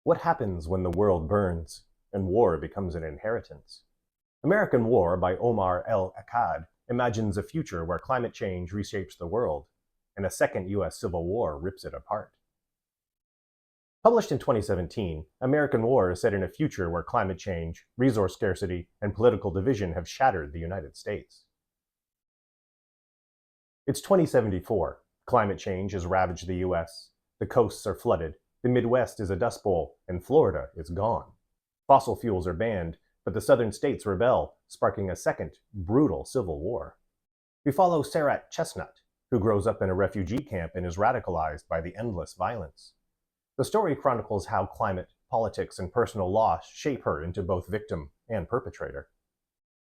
What happens when the world burns and war becomes an inheritance? American War by Omar El Akkad imagines a future where climate change reshapes the world and a second US Civil War rips it apart. Published in 2017, American War is set in a future where climate change, resource scarcity, and political division have shattered the United States. It's 2074. Climate change has ravaged the US. The coasts are flooded. The Midwest is a dust bowl, and Florida is gone. Fossil fuels are banned, but the southern states rebel, sparking a second, brutal civil war. We follow Sarat Chestnut, who grows up in a refugee camp and is radicalized by the endless violence. The story chronicles how climate, politics, and personal loss shape her into both victim and perpetrator.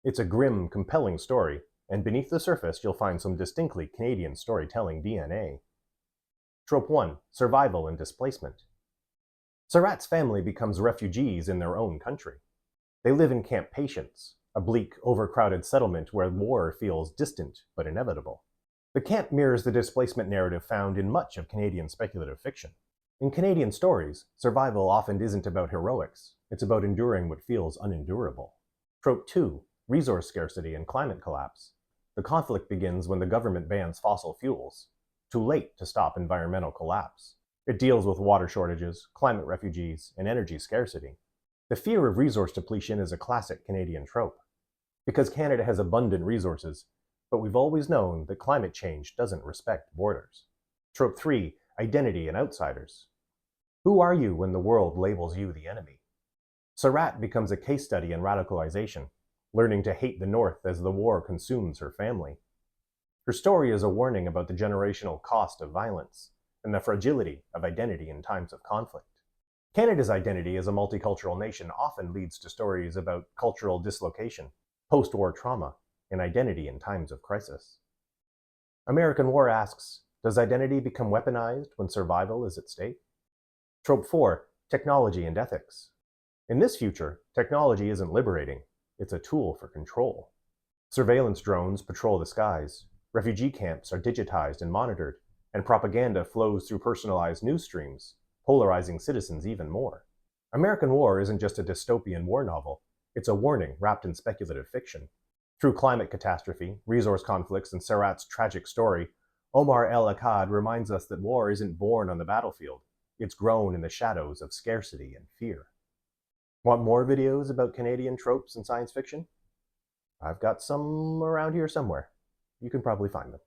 It's a grim, compelling story, and beneath the surface you'll find some distinctly Canadian storytelling DNA. Trope 1. Survival and displacement. Sarat's family becomes refugees in their own country. They live in Camp Patience, a bleak, overcrowded settlement where war feels distant but inevitable. The camp mirrors the displacement narrative found in much of Canadian speculative fiction. In Canadian stories, survival often isn't about heroics, it's about enduring what feels unendurable. Trope 2. Resource scarcity and climate collapse. The conflict begins when the government bans fossil fuels, too late to stop environmental collapse. It deals with water shortages, climate refugees, and energy scarcity. The fear of resource depletion is a classic Canadian trope, because Canada has abundant resources, but we've always known that climate change doesn't respect borders. Trope 3. Identity and outsiders. Who are you when the world labels you the enemy? Sarat becomes a case study in radicalization, learning to hate the North as the war consumes her family. Her story is a warning about the generational cost of violence and the fragility of identity in times of conflict. Canada's identity as a multicultural nation often leads to stories about cultural dislocation, post-war trauma, and identity in times of crisis. American War asks, does identity become weaponized when survival is at stake? Trope 4. Technology and ethics. In this future, technology isn't liberating, it's a tool for control. Surveillance drones patrol the skies, refugee camps are digitized and monitored, and propaganda flows through personalized news streams, polarizing citizens even more. American War isn't just a dystopian war novel, it's a warning wrapped in speculative fiction. Through climate catastrophe, resource conflicts, and Sarat's tragic story, Omar El Akkad reminds us that war isn't born on the battlefield, it's grown in the shadows of scarcity and fear. Want more videos about Canadian tropes and science fiction? I've got some around here somewhere. You can probably find them.